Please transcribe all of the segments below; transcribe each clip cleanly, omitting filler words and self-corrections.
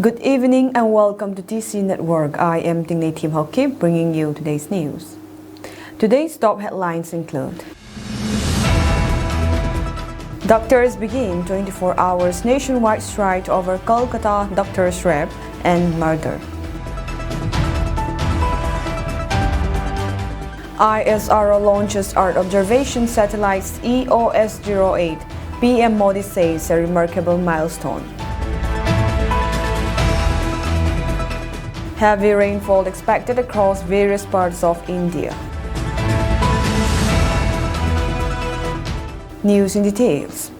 Good evening and welcome to TC Network. I am Tingney Tim Hockey bringing you today's news. Today's top headlines include: Doctors begin 24 hours nationwide strike over Kolkata doctors' rape and murder. ISRO launches Earth observation satellites EOS-08. PM Modi says a remarkable milestone. Heavy rainfall expected across various parts of India. News in details.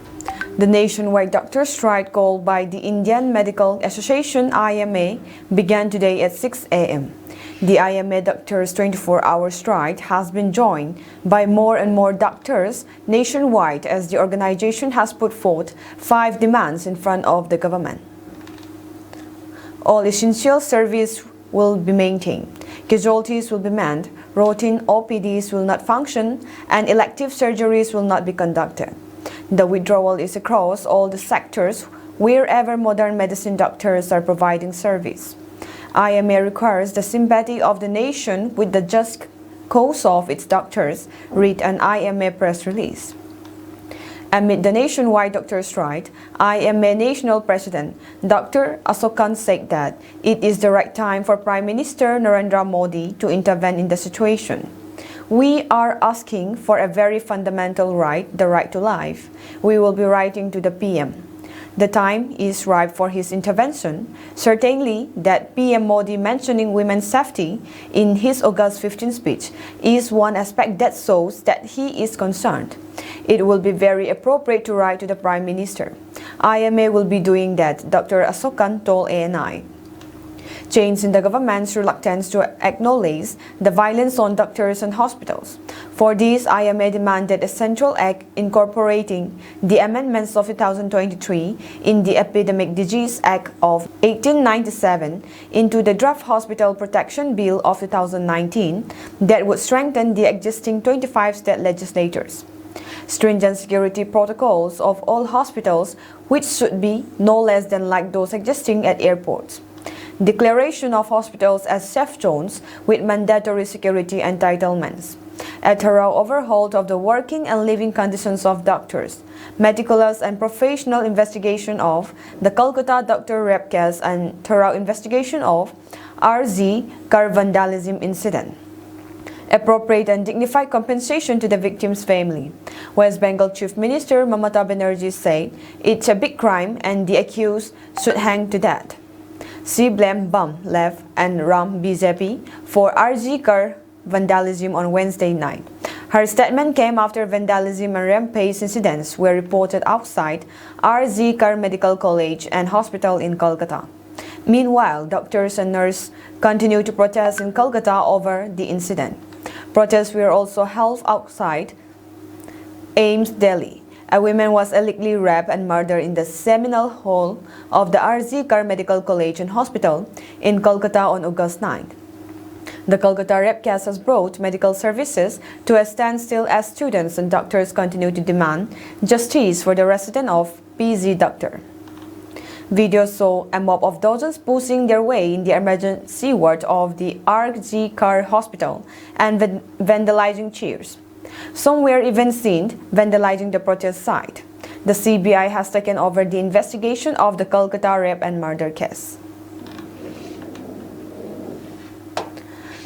The nationwide doctor strike called by the Indian Medical Association IMA began today at 6 a.m. The IMA doctors' 24-hour strike has been joined by more and more doctors nationwide as the organization has put forth 5 demands in front of the government. All essential service will be maintained, casualties will be manned, routine OPDs will not function, and elective surgeries will not be conducted. The withdrawal is across all the sectors wherever modern medicine doctors are providing service. IMA requires the sympathy of the nation with the just cause of its doctors, read an IMA press release. Amid the nationwide doctor strike, IMA National President Dr. Asokan said that it is the right time for Prime Minister Narendra Modi to intervene in the situation. We are asking for a very fundamental right, the right to life. We will be writing to the PM. The time is ripe for his intervention. Certainly, that PM Modi mentioning women's safety in his August 15 speech is one aspect that shows that he is concerned. It will be very appropriate to write to the Prime Minister. IMA will be doing that, Dr. Asokan told ANI. Change in the government's reluctance to acknowledge the violence on doctors and hospitals. For this, IMA demanded a central act incorporating the amendments of 2023 in the Epidemic Disease Act of 1897 into the Draft Hospital Protection Bill of 2019 that would strengthen the existing 25 state legislatures. Stringent security protocols of all hospitals, which should be no less than like those existing at airports. Declaration of hospitals as safe zones with mandatory security entitlements. A thorough overhaul of the working and living conditions of doctors. Meticulous and professional investigation of the Kolkata doctor rape case and thorough investigation of RZ car vandalism incident. Appropriate and dignified compensation to the victim's family. West Bengal Chief Minister Mamata Banerjee said it's a big crime and the accused should hang to that. She blamed BAM, Left and Ram BJP for RG car vandalism on Wednesday night. Her statement came after vandalism and rampage incidents were reported outside RG Car Medical College and Hospital in Kolkata. Meanwhile, doctors and nurses continue to protest in Kolkata over the incident. Protests were also held outside AIIMS Delhi. A woman was allegedly raped and murdered in the seminal hall of the RZ Car Medical College and Hospital in Kolkata on August 9. The Kolkata rape case has brought medical services to a standstill as students and doctors continue to demand justice for the resident of PG doctor. Videos show a mob of dozens pushing their way in the emergency ward of the RG Car Hospital and vandalizing chairs. Some were even seen vandalizing the protest site. The CBI has taken over the investigation of the Kolkata rape and murder case.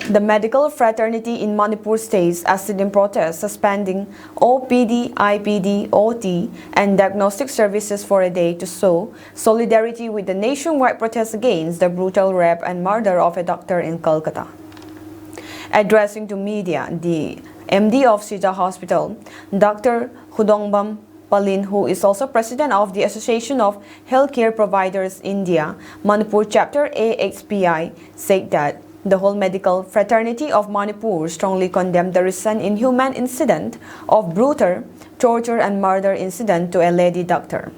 The medical fraternity in Manipur states as in protest suspending OPD, IPD, OT, and diagnostic services for a day to show solidarity with the nationwide protest against the brutal rape and murder of a doctor in Kolkata. Addressing to media, the MD of Sija Hospital, Dr. Hudongbam Palin, who is also president of the Association of Healthcare Providers India, Manipur Chapter AXPI, said that the whole medical fraternity of Manipur strongly condemned the recent inhuman incident of brutal torture and murder incident to a lady doctor.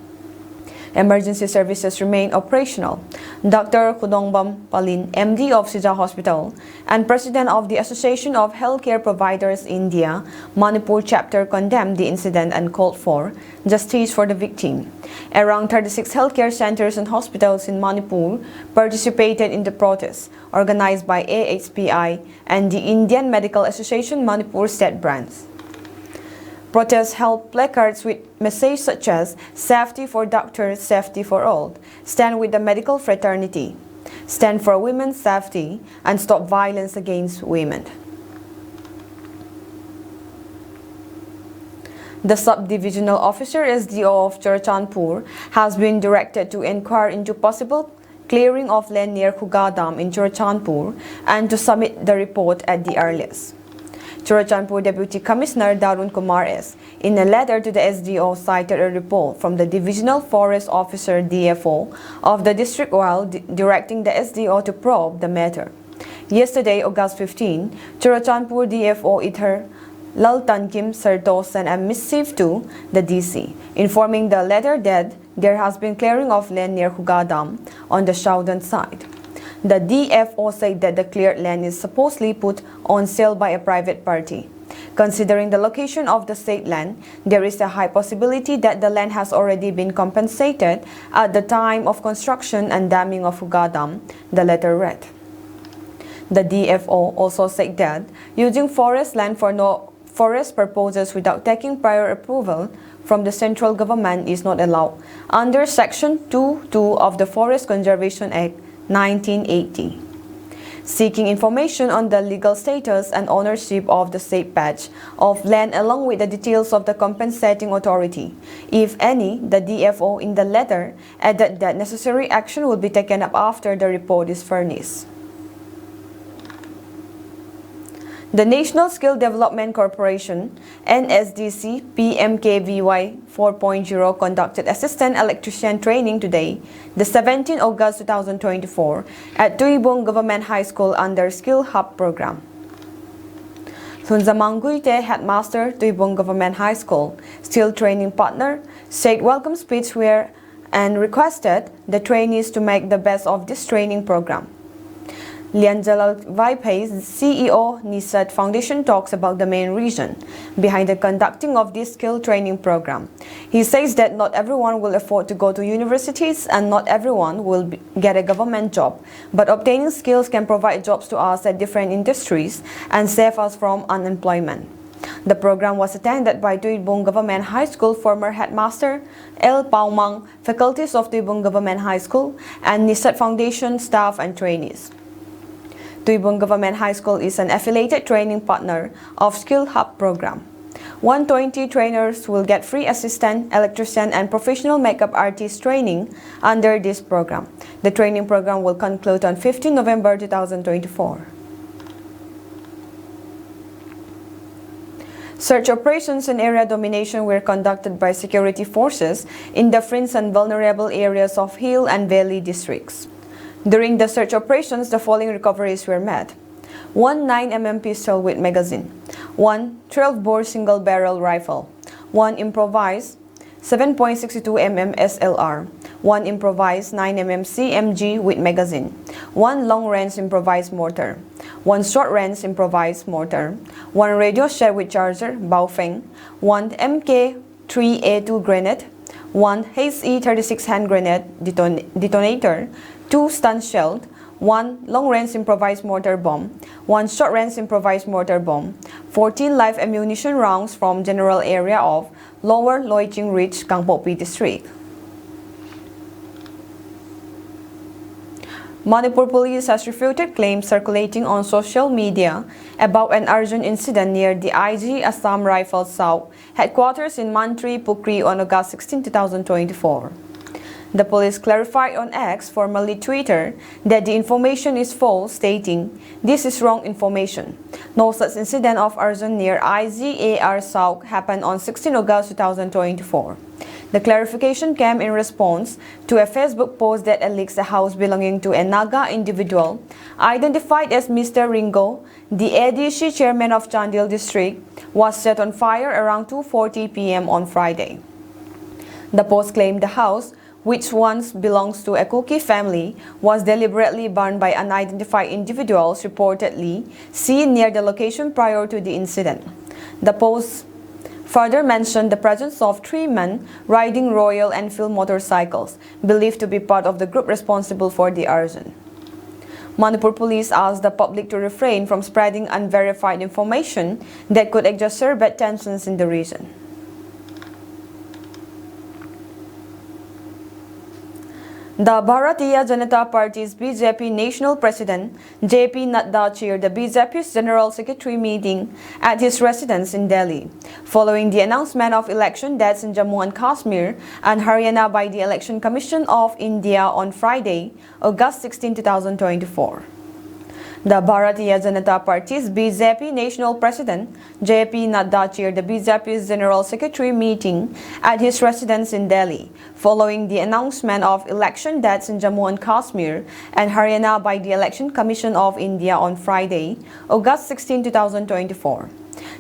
Emergency services remain operational. Dr. Kudongbam Palin, MD of Sija Hospital and President of the Association of Healthcare Providers India, Manipur chapter condemned the incident and called for justice for the victim. Around 36 healthcare centers and hospitals in Manipur participated in the protest organized by AHPI and the Indian Medical Association Manipur State Branch. Protests held placards with messages such as "Safety for doctors, safety for all," "Stand with the medical fraternity," "Stand for women's safety," and "Stop violence against women." The Sub-Divisional Officer SDO of Churachandpur has been directed to inquire into possible clearing of land near Khuga Dam in Churachandpur and to submit the report at the earliest. Churachandpur Deputy Commissioner Darun Kumar S., in a letter to the SDO, cited a report from the Divisional Forest Officer DFO of the district while directing the SDO to probe the matter. Yesterday, August 15, Churachandpur DFO Ither Lal Tankim Sarto sent a missive to the DC, informing the letter that there has been clearing of land near Khuga Dam on the southern side. The DFO said that the cleared land is supposedly put on sale by a private party. Considering the location of the said land, there is a high possibility that the land has already been compensated at the time of construction and damming of Khuga Dam, the letter read. The DFO also said that using forest land for no forest purposes without taking prior approval from the central government is not allowed under Section 2.2 of the Forest Conservation Act 1980. Seeking information on the legal status and ownership of the said patch of land along with the details of the compensating authority, if any, the DFO in the letter added that necessary action will be taken up after the report is furnished. The National Skill Development Corporation, NSDC PMKVY 4.0 conducted assistant electrician training today, the 17th August 2024, at Tuibong Government High School under Skill Hub program. Thunzamanguite, headmaster, Tuibong Government High School, still training partner, said welcome speech where and requested the trainees to make the best of this training program. Lianjalal Vaipai, CEO, Nisat Foundation, talks about the main reason behind the conducting of this skill training program. He says that not everyone will afford to go to universities and not everyone will get a government job, but obtaining skills can provide jobs to us at different industries and save us from unemployment. The program was attended by Tuibong Government High School former headmaster L. Paumang, faculties of Tuibong Government High School, and Nisat Foundation staff and trainees. Tuibong Government High School is an affiliated training partner of Skill Hub program. 120 trainers will get free assistant, electrician, and professional makeup artist training under this program. The training program will conclude on 15 November 2024. Search operations and area domination were conducted by security forces in the fringe and vulnerable areas of hill and valley districts. During the search operations, the following recoveries were made: 1 9mm pistol with magazine, 1 12-bore single-barrel rifle, 1 improvised 7.62mm SLR, 1 improvised 9mm CMG with magazine, 1 long-range improvised mortar, 1 short-range improvised mortar, 1 radio shell with charger, Baofeng, 1 MK3A2 grenade, 1 HE36 hand grenade detonator, 2 stun shell, 1 long-range improvised mortar bomb, 1 short-range improvised mortar bomb, 14 live ammunition rounds from general area of Lower Loiching Ridge, Kangpopi District. Manipur police has refuted claims circulating on social media about an urgent incident near the IG Assam Rifles South headquarters in Mantri, Pukri on August 16, 2024. The police clarified on X, formerly Twitter, that the information is false, stating, "This is wrong information. No such incident of arson near IGAR South happened on 16 August 2024. The clarification came in response to a Facebook post that alleged a house belonging to a Naga individual, identified as Mr. Ringo, the ADC chairman of Chandil district, was set on fire around 2:40 p.m. on Friday. The post claimed the house, which once belongs to a Kuki family, was deliberately burned by unidentified individuals reportedly seen near the location prior to the incident. The post further mentioned the presence of 3 men riding Royal Enfield motorcycles, believed to be part of the group responsible for the arson. Manipur police asked the public to refrain from spreading unverified information that could exacerbate tensions in the region. The Bharatiya Janata Party's BJP National President J.P. Nadda chaired the BJP's General Secretary meeting at his residence in Delhi, following the announcement of election dates in Jammu and Kashmir and Haryana by the Election Commission of India on Friday, August 16, 2024. The Bharatiya Janata Party's BJP National President J.P. Nadda chaired the BJP's General Secretary meeting at his residence in Delhi, following the announcement of election dates in Jammu and Kashmir and Haryana by the Election Commission of India on Friday, August 16, 2024.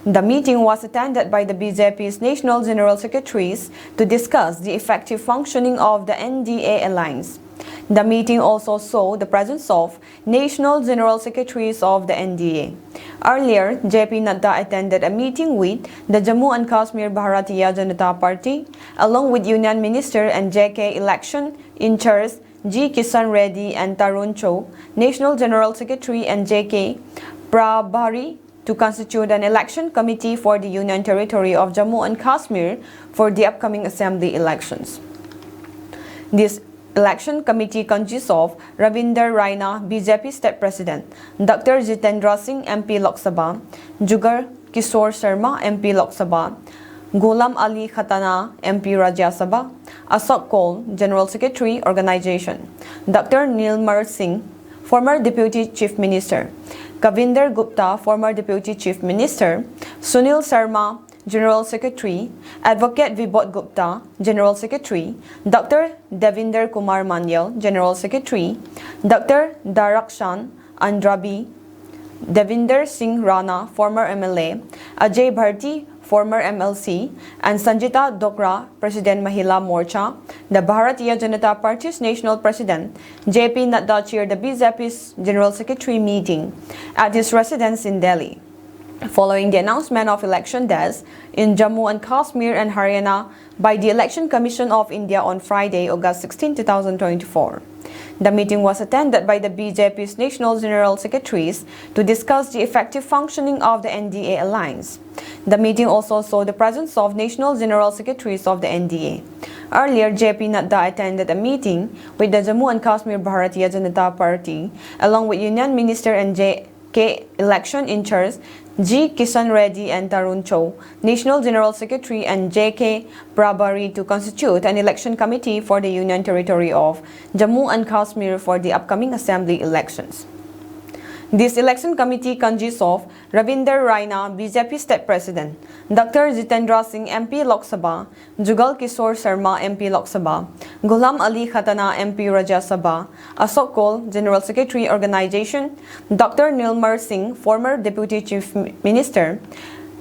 The meeting was attended by the BJP's National General Secretaries to discuss the effective functioning of the NDA alliance. The meeting also saw the presence of National General Secretaries of the NDA. Earlier, J.P. Nadda attended a meeting with the Jammu and Kashmir Bharatiya Janata Party, along with Union Minister and JK Election in charge G. Kishan Reddy and Tarun Chou, National General Secretary and JK Prabhari, to constitute an election committee for the Union Territory of Jammu and Kashmir for the upcoming assembly elections. This election committee consists of Ravinder Raina, BJP State President, Dr. Jitendra Singh, MP Lok Sabha, Jugal Kishore Sharma, MP Lok Sabha, Ghulam Ali Khatana, MP Rajya Sabha, Ashok Kaul, General Secretary, Organization, Dr. Nilmar Singh, former Deputy Chief Minister, Kavinder Gupta, former Deputy Chief Minister, Sunil Sharma, General Secretary, Advocate Vibod Gupta, General Secretary, Dr. Devinder Kumar Manyal, General Secretary, Dr. Darakshan Andrabi, Devinder Singh Rana, former MLA, Ajay Bharti, former MLC, and Sanjita Dokra, President Mahila Morcha. The Bharatiya Janata Party's National President J.P. Nadda chaired the BJP's General Secretary meeting at his residence in Delhi, following the announcement of election dates in Jammu and Kashmir and Haryana by the Election Commission of India on Friday, August 16, 2024. The meeting was attended by the BJP's National General Secretaries to discuss the effective functioning of the NDA alliance. The meeting also saw the presence of National General Secretaries of the NDA. Earlier, J.P. Nadda attended a meeting with the Jammu and Kashmir Bharatiya Janata Party, along with Union Minister and JK Election in charge G. Kishan Reddy and Tarun Chou, National General Secretary, and J.K. Prabhari, to constitute an election committee for the Union Territory of Jammu and Kashmir for the upcoming assembly elections. This election committee consists of Ravinder Raina, BJP State President, Dr. Jitendra Singh, MP Lok Sabha, Jugal Kishore Sharma, MP Lok Sabha, Ghulam Ali Khatana, MP Rajya Sabha, Ashok Kaul, General Secretary, Organization, Dr. Nilmar Singh, former Deputy Chief Minister,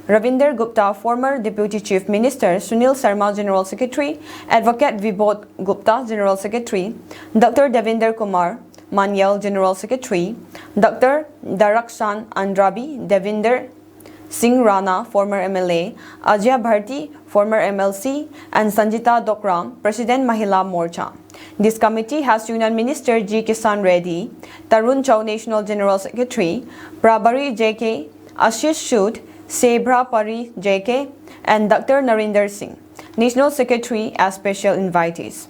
Ravinder Gupta, former Deputy Chief Minister, Sunil Sharma, General Secretary, Advocate Vibod Gupta, General Secretary, Dr. Devinder Kumar Manyal, General Secretary, Dr. Darakshan Andrabi, Devinder Singh Rana, former MLA, Ajay Bharti, former MLC, and Sanjita Dokram, President Mahila Morcha. This committee has Union Minister G. Kishan Reddy, Tarun Chou, National General Secretary, Prabhari JK, Ashish Shud, Sebra Pari JK, and Dr. Narinder Singh, National Secretary, as special invitees.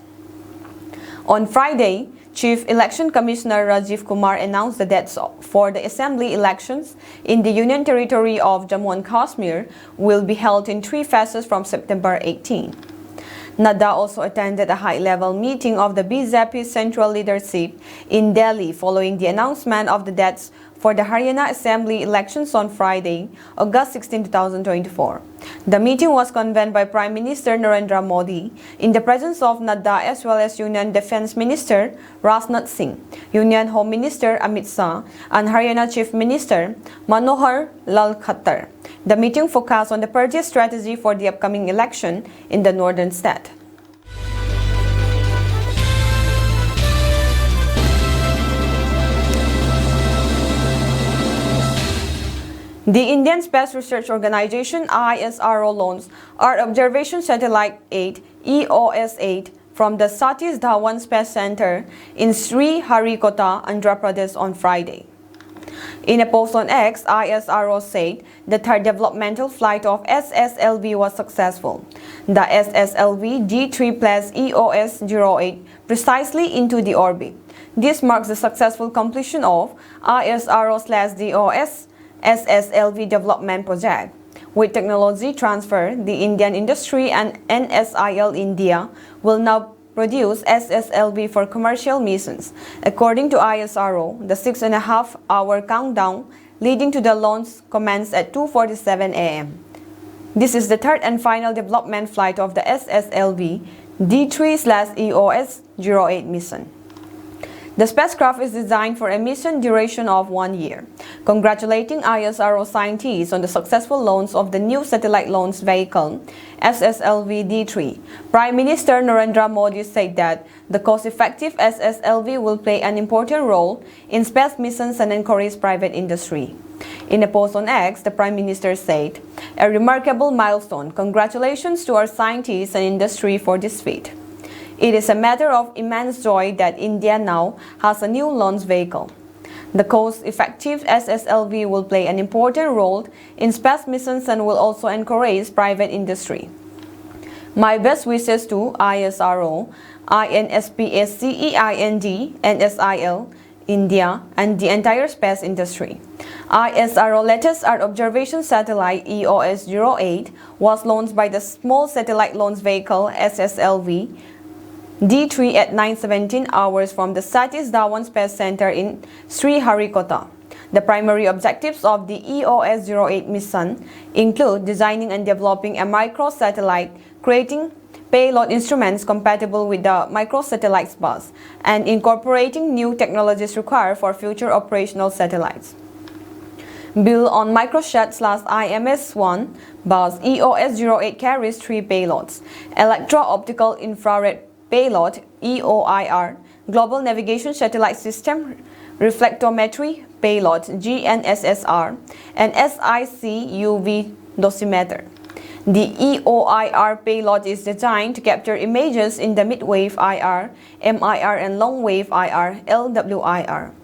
On Friday, Chief Election Commissioner Rajiv Kumar announced the dates for the assembly elections in the Union Territory of Jammu and Kashmir will be held in 3 phases from September 18. Nadda also attended a high-level meeting of the BJP central leadership in Delhi following the announcement of the dates for the Haryana Assembly elections on Friday, August 16, 2024. The meeting was convened by Prime Minister Narendra Modi in the presence of Nadda as well as Union Defence Minister Rajnath Singh, Union Home Minister Amit Shah, and Haryana Chief Minister Manohar Lal Khattar. The meeting focused on the party's strategy for the upcoming election in the northern state. The Indian Space Research Organization ISRO launched Earth Observation Satellite 8 EOS-8 from the Satish Dhawan Space Center in Sriharikota, Andhra Pradesh on Friday. In a post on X, ISRO said the third developmental flight of SSLV was successful. The SSLV D3 placed EOS-08 precisely into the orbit. This marks the successful completion of ISRO/DOS SSLV development project. With technology transfer, the Indian industry and NSIL India will now produce SSLV for commercial missions. According to ISRO, the 6.5-hour countdown leading to the launch commenced at 2:47 a.m. This is the third and final development flight of the SSLV D3/EOS-08 mission. The spacecraft is designed for a mission duration of 1 year. Congratulating ISRO scientists on the successful launch of the new satellite launch vehicle, SSLV-D3, Prime Minister Narendra Modi said that the cost-effective SSLV will play an important role in space missions and encourage private industry. In a post on X, the Prime Minister said, "A remarkable milestone. Congratulations to our scientists and industry for this feat. It is a matter of immense joy that India now has a new launch vehicle. The cost-effective SSLV will play an important role in space missions and will also encourage private industry. My best wishes to ISRO, INSPACEIND, NSIL, India, and the entire space industry." ISRO latest Earth observation satellite EOS-08 was launched by the Small Satellite Launch Vehicle SSLV D3 at 9:17 hours from the Satish Dhawan Space Center in Sriharikota. The primary objectives of the EOS-08 mission include designing and developing a microsatellite, creating payload instruments compatible with the microsatellite's bus, and incorporating new technologies required for future operational satellites. Built on Microsat/IMS-1 bus, EOS-08 carries 3 payloads: Electro-Optical Infrared Payload EOIR, Global Navigation Satellite System Reflectometry Payload GNSSR, and SIC UV dosimeter. The EOIR payload is designed to capture images in the mid-wave IR, MIR, and long-wave IR, LWIR,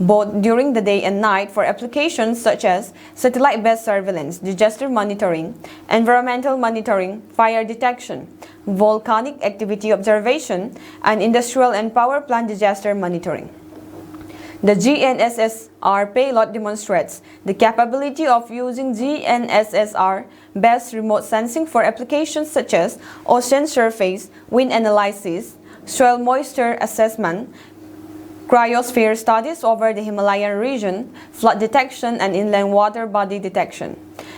both during the day and night for applications such as satellite-based surveillance, disaster monitoring, environmental monitoring, fire detection, volcanic activity observation, and industrial and power plant disaster monitoring. The GNSSR payload demonstrates the capability of using GNSSR-based remote sensing for applications such as ocean surface, wind analysis, soil moisture assessment, cryosphere studies over the Himalayan region, flood detection, and inland water body detection.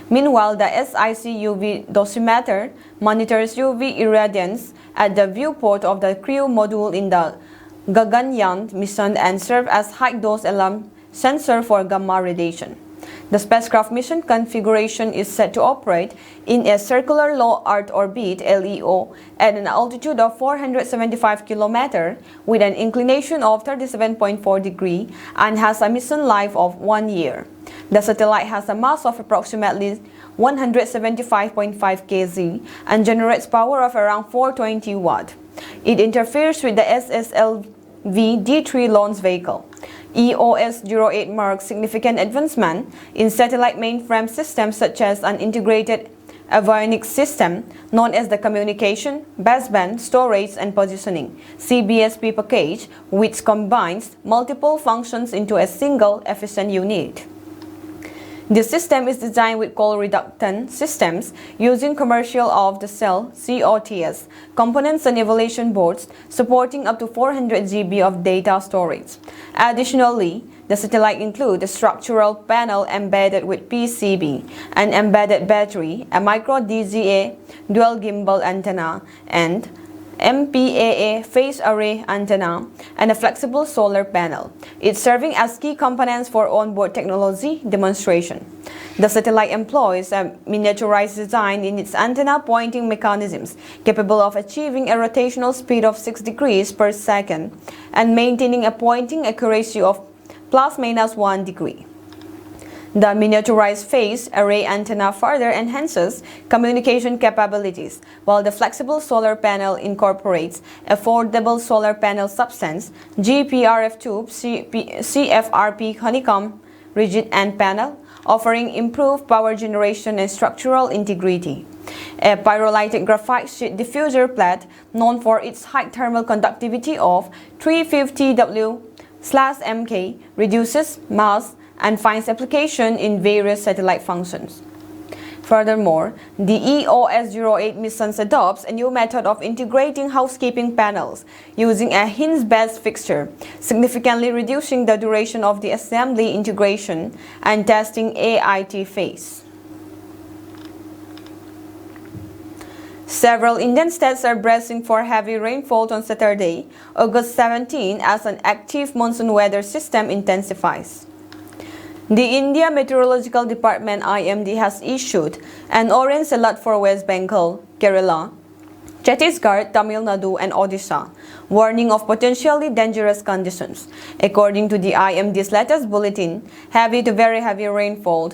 Meanwhile, the SIC UV dosimeter monitors UV irradiance at the viewport of the crew module in the Gaganyaan mission and serves as high-dose alarm sensor for gamma radiation. The spacecraft mission configuration is set to operate in a circular low Earth orbit (LEO) at an altitude of 475 km with an inclination of 37.4 degrees and has a mission life of 1 year. The satellite has a mass of approximately 175.5 kg and generates power of around 420 watts. It interferes with the SSLV D3 launch vehicle. EOS-08 marks significant advancement in satellite mainframe systems such as an integrated avionics system known as the Communication, Baseband, Storage and Positioning (CBSP) package, which combines multiple functions into a single efficient unit. The system is designed with coal-reductant systems using commercial off-the-shelf COTS components and evaluation boards supporting up to 400 GB of data storage. Additionally, the satellite includes a structural panel embedded with PCB, an embedded battery, a micro DGA dual gimbal antenna, and MPAA phase array antenna, and a flexible solar panel. It's serving as key components for onboard technology demonstration. The satellite employs a miniaturized design in its antenna pointing mechanisms, capable of achieving a rotational speed of 6 degrees per second and maintaining a pointing accuracy of ±1 degree. The miniaturized phased array antenna further enhances communication capabilities, while the flexible solar panel incorporates a foldable solar panel substance, GPRF tube, CFRP honeycomb rigid end panel, offering improved power generation and structural integrity. A pyrolytic graphite sheet diffuser plate known for its high thermal conductivity of 350 W/mK reduces mass and finds application in various satellite functions. Furthermore, the EOS-08 mission adopts a new method of integrating housekeeping panels using a hinge-based fixture, significantly reducing the duration of the assembly, integration, and testing AIT phase. Several Indian states are bracing for heavy rainfall on Saturday, August 17, as an active monsoon weather system intensifies. The India Meteorological Department IMD has issued an orange alert for West Bengal, Kerala, Chhattisgarh, Tamil Nadu, and Odisha, warning of potentially dangerous conditions. According to the IMD's latest bulletin, heavy to very heavy rainfall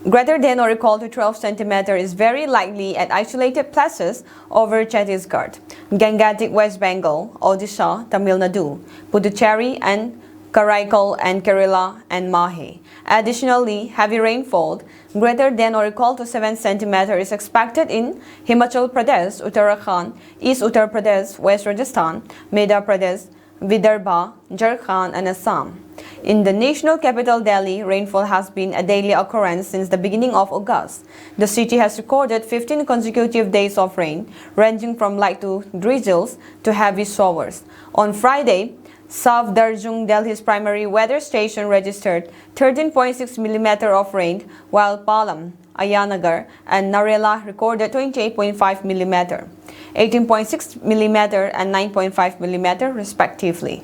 greater than or equal to 12 cm is very likely at isolated places over Chhattisgarh, Gangetic West Bengal, Odisha, Tamil Nadu, Puducherry, and Karaikal and Kerala and Mahe. Additionally, heavy rainfall greater than or equal to 7 cm is expected in Himachal Pradesh, Uttarakhand, East Uttar Pradesh, West Rajasthan, Madhya Pradesh, Vidarbha, Jharkhand, and Assam. In the national capital Delhi, rainfall has been a daily occurrence since the beginning of August. The city has recorded 15 consecutive days of rain, ranging from light to drizzles to heavy showers. On Friday, South Darjeeling, Delhi's primary weather station, registered 13.6 mm of rain, while Palam, Ayanagar, and Narela recorded 28.5 mm, 18.6 mm, and 9.5 mm respectively.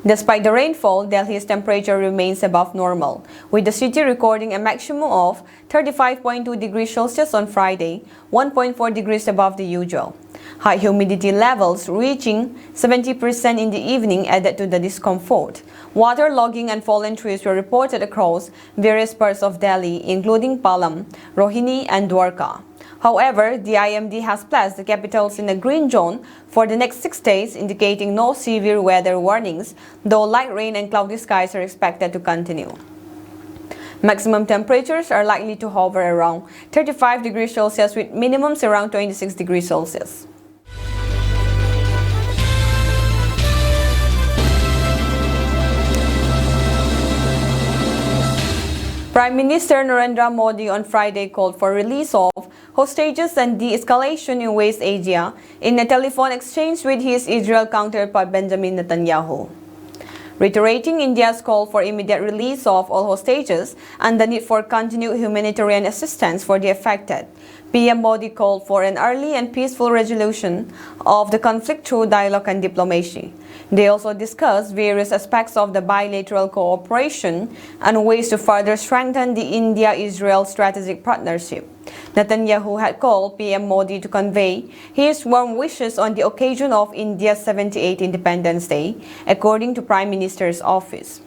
Despite the rainfall, Delhi's temperature remains above normal, with the city recording a maximum of 35.2 degrees Celsius on Friday, 1.4 degrees above the usual. High humidity levels reaching 70% in the evening added to the discomfort. Waterlogging and fallen trees were reported across various parts of Delhi, including Palam, Rohini, and Dwarka. However, the IMD has placed the capitals in a green zone for the next 6 days, indicating no severe weather warnings, though light rain and cloudy skies are expected to continue. Maximum temperatures are likely to hover around 35 degrees Celsius with minimums around 26 degrees Celsius. Prime Minister Narendra Modi on Friday called for release of hostages and de-escalation in West Asia in a telephone exchange with his Israel counterpart Benjamin Netanyahu. Reiterating India's call for immediate release of all hostages and the need for continued humanitarian assistance for the affected, PM Modi called for an early and peaceful resolution of the conflict through dialogue and diplomacy. They also discussed various aspects of the bilateral cooperation and ways to further strengthen the India-Israel strategic partnership. Netanyahu had called PM Modi to convey his warm wishes on the occasion of India's 78th Independence Day, according to Prime Minister's office.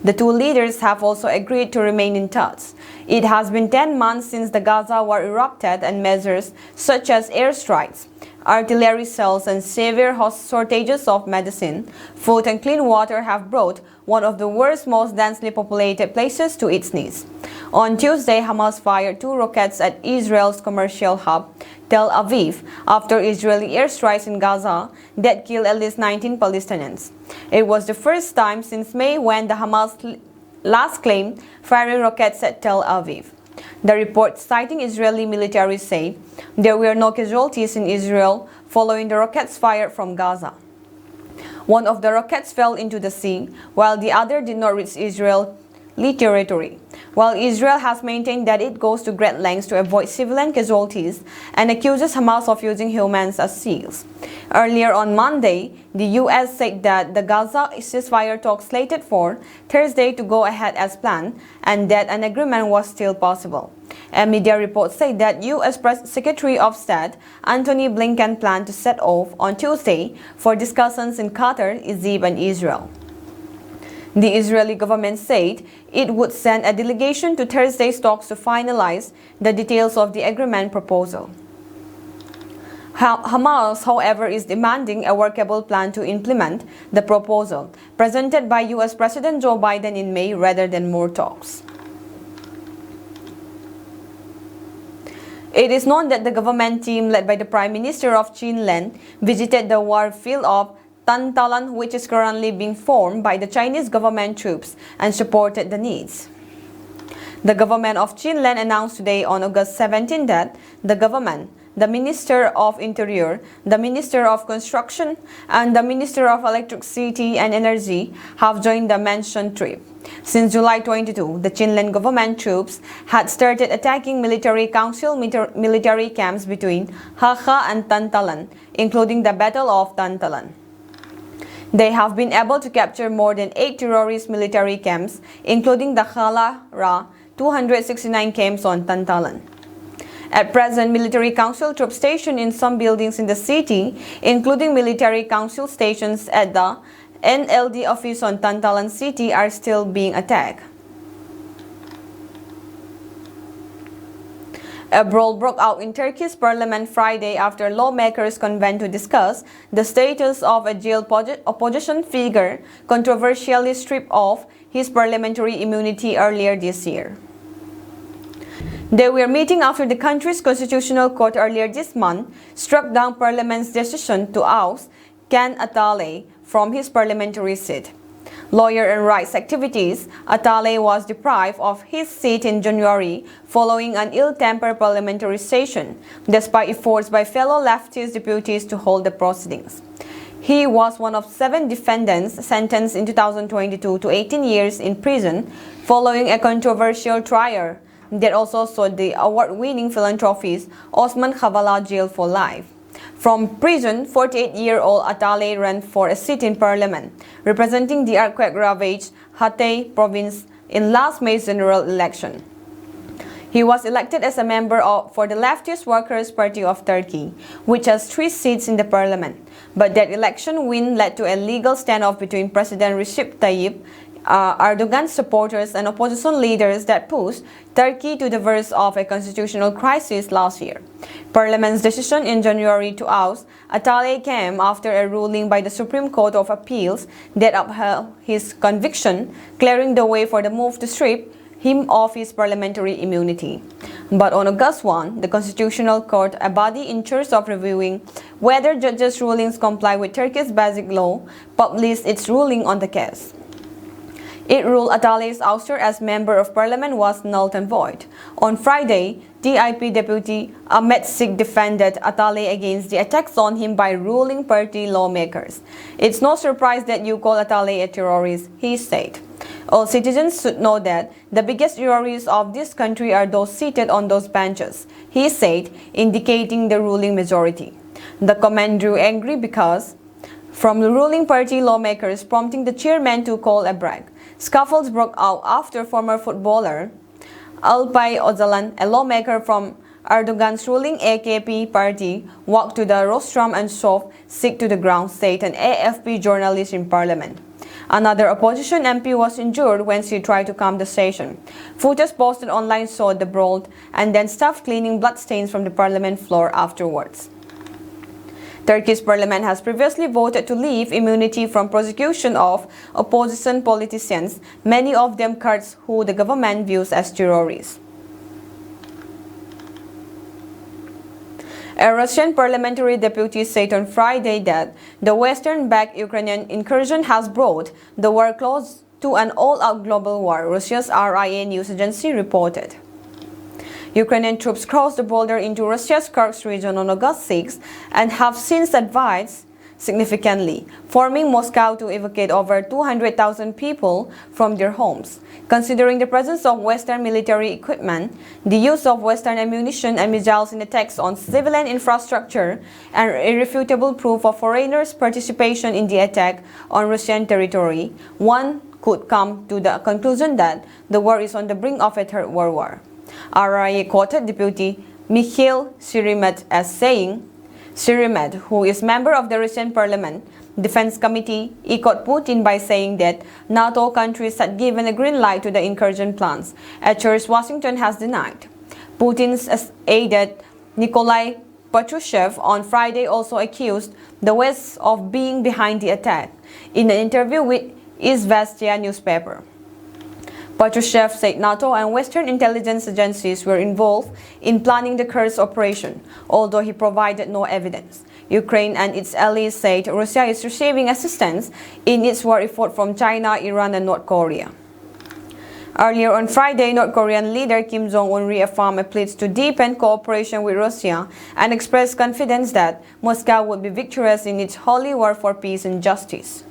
The two leaders have also agreed to remain in touch. It has been 10 months since the Gaza war erupted, and measures such as airstrikes, artillery shells, and severe shortages of medicine, food, and clean water have brought one of the world's most densely populated places to its knees. On Tuesday, Hamas fired 2 rockets at Israel's commercial hub, Tel Aviv, after Israeli airstrikes in Gaza that killed at least 19 Palestinians. It was the first time since May when the Hamas last claimed firing rockets at Tel Aviv. The report, citing Israeli military, said there were no casualties in Israel following the rockets fired from Gaza. One of the rockets fell into the sea, while the other did not reach Israeli territory. While Israel has maintained that it goes to great lengths to avoid civilian casualties and accuses Hamas of using humans as shields. Earlier on Monday, the U.S. said that the Gaza ceasefire talks slated for Thursday to go ahead as planned and that an agreement was still possible. A media report said that U.S. Secretary of State Antony Blinken planned to set off on Tuesday for discussions in Qatar, Egypt, and Israel. The Israeli government said it would send a delegation to Thursday's talks to finalize the details of the agreement proposal. Hamas, however, is demanding a workable plan to implement the proposal presented by US President Joe Biden in May rather than more talks. It is known that the government team led by the Prime Minister of Chinland visited the war field of Tantalan, which is currently being formed by the Chinese government troops, and supported the needs. The government of Chinland announced today on August 17 that the government, the Minister of Interior, the Minister of Construction, and the Minister of Electricity and Energy have joined the mentioned trip. Since July 22, the Chinland government troops had started attacking military council military camps between Hakha and Tantalan, including the Battle of Tantalan. They have been able to capture more than 8 terrorist military camps, including the Khalara 269 camps on Tantalan. At present, military council troops stationed in some buildings in the city, including military council stations at the NLD office on Tantalan City, are still being attacked. A brawl broke out in Turkish parliament Friday after lawmakers convened to discuss the status of a jailed opposition figure controversially stripped of his parliamentary immunity earlier this year. They were meeting after the country's constitutional court earlier this month struck down parliament's decision to oust Ken Atalay from his parliamentary seat. Lawyer and rights activities, Atalay was deprived of his seat in January following an ill-tempered parliamentary session, despite efforts by fellow leftist deputies to hold the proceedings. He was one of 7 defendants sentenced in 2022 to 18 years in prison following a controversial trial that also saw the award-winning philanthropist Osman Kavala jailed for life. From prison, 48-year-old Atalay ran for a seat in parliament, representing the earthquake-ravaged Hatay province in last May's general election. He was elected as a member for the Leftist Workers' Party of Turkey, which has 3 seats in the parliament. But that election win led to a legal standoff between President Recep Tayyip Erdogan's supporters and opposition leaders that pushed Turkey to the verge of a constitutional crisis last year. Parliament's decision in January to oust Atalay came after a ruling by the Supreme Court of Appeals that upheld his conviction, clearing the way for the move to strip him of his parliamentary immunity. But on August 1, the Constitutional Court, a body in charge of reviewing whether judges' rulings comply with Turkey's basic law, published its ruling on the case. It ruled Atalay's ouster as member of parliament was null and void. On Friday, DIP Deputy Ahmet Sik defended Atalay against the attacks on him by ruling party lawmakers. It's no surprise that you call Atalay a terrorist, he said. All citizens should know that the biggest terrorists of this country are those seated on those benches, he said, indicating the ruling majority. The comment drew angry because from the ruling party lawmakers, prompting the chairman to call a break. Scuffles broke out after former footballer Alpay Öcalan, a lawmaker from Erdogan's ruling AKP party, walked to the rostrum and shoved Sik to the ground, said an AFP journalist in parliament. Another opposition MP was injured when she tried to calm the session. Footage posted online showed the brawl and then staff cleaning bloodstains from the parliament floor afterwards. Turkish parliament has previously voted to leave immunity from prosecution of opposition politicians, many of them Kurds who the government views as terrorists. A Russian parliamentary deputy said on Friday that the Western-backed Ukrainian incursion has brought the war close to an all-out global war, Russia's RIA news agency reported. Ukrainian troops crossed the border into Russia's Kursk region on August 6 and have since advanced significantly, forcing Moscow to evacuate over 200,000 people from their homes. Considering the presence of Western military equipment, the use of Western ammunition and missiles in attacks on civilian infrastructure, and irrefutable proof of foreigners' participation in the attack on Russian territory, one could come to the conclusion that the war is on the brink of a third world war. RIA quoted Deputy Mikhail Shirimet as saying, Shirimet, who is member of the Russian parliament, Defense Committee echoed Putin by saying that NATO countries had given a green light to the incursion plans, a choice Washington has denied. Putin's aide Nikolai Patrushev on Friday also accused the West of being behind the attack in an interview with Izvestia newspaper. Patrushev said NATO and Western intelligence agencies were involved in planning the Kursk operation, although he provided no evidence. Ukraine and its allies said Russia is receiving assistance in its war effort from China, Iran, and North Korea. Earlier on Friday, North Korean leader Kim Jong-un reaffirmed a pledge to deepen cooperation with Russia and expressed confidence that Moscow would be victorious in its holy war for peace and justice.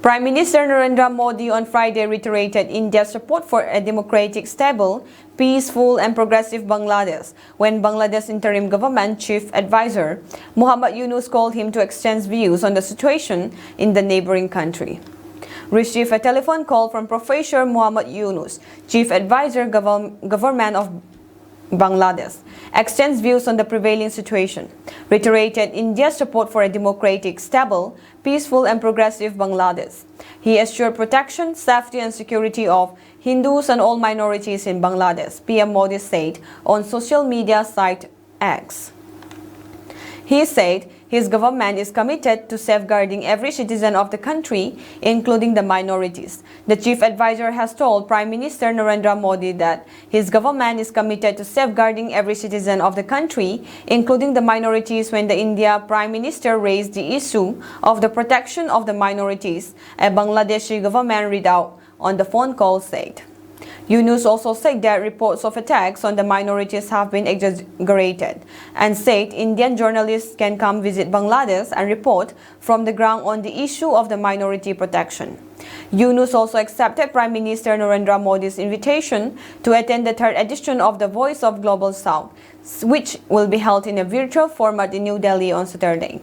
Prime Minister Narendra Modi on Friday reiterated India's support for a democratic, stable, peaceful and progressive Bangladesh when Bangladesh interim government chief advisor Muhammad Yunus called him to exchange views on the situation in the neighboring country. Received a telephone call from Professor Muhammad Yunus, chief advisor government of Bangladesh, exchanged views on the prevailing situation, reiterated India's support for a democratic, stable, peaceful and progressive Bangladesh. He assured protection, safety and security of Hindus and all minorities in Bangladesh, PM Modi said on social media site X. He said his government is committed to safeguarding every citizen of the country, including the minorities. The chief advisor has told Prime Minister Narendra Modi that his government is committed to safeguarding every citizen of the country, including the minorities, when the India Prime Minister raised the issue of the protection of the minorities, a Bangladeshi government readout on the phone call said. Yunus also said that reports of attacks on the minorities have been exaggerated and said Indian journalists can come visit Bangladesh and report from the ground on the issue of the minority protection. Yunus also accepted Prime Minister Narendra Modi's invitation to attend the third edition of the Voice of Global South, which will be held in a virtual format in New Delhi on Saturday.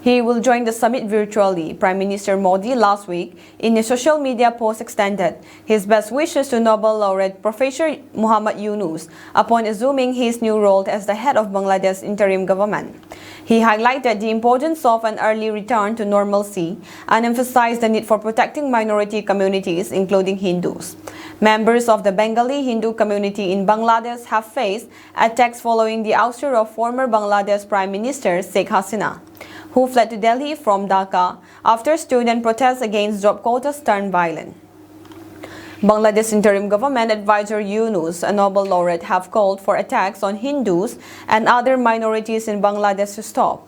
He will join the summit virtually. Prime Minister Modi last week, in a social media post, extended his best wishes to Nobel laureate Professor Muhammad Yunus upon assuming his new role as the head of Bangladesh interim government. He highlighted the importance of an early return to normalcy and emphasized the need for protecting minority communities, including Hindus. Members of the Bengali Hindu community in Bangladesh have faced attacks following the ouster of former Bangladesh Prime Minister Sheikh Hasina, who fled to Delhi from Dhaka after student protests against job quotas turned violent. Bangladesh interim government advisor Yunus, a Nobel laureate, have called for attacks on Hindus and other minorities in Bangladesh to stop.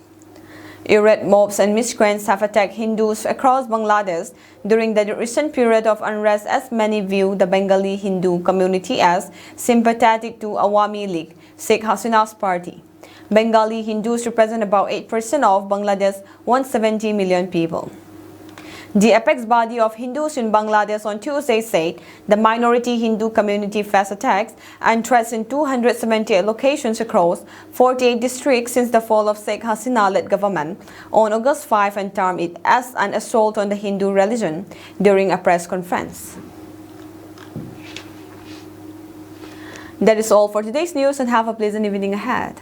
Irate mobs and miscreants have attacked Hindus across Bangladesh during the recent period of unrest, as many view the Bengali Hindu community as sympathetic to Awami League, Sheikh Hasina's party. Bengali Hindus represent about 8% of Bangladesh's 170 million people. The apex body of Hindus in Bangladesh on Tuesday said the minority Hindu community faced attacks and threats in 278 locations across 48 districts since the fall of Sheikh Hasina-led government on August 5 and termed it as an assault on the Hindu religion during a press conference. That is all for today's news, and have a pleasant evening ahead.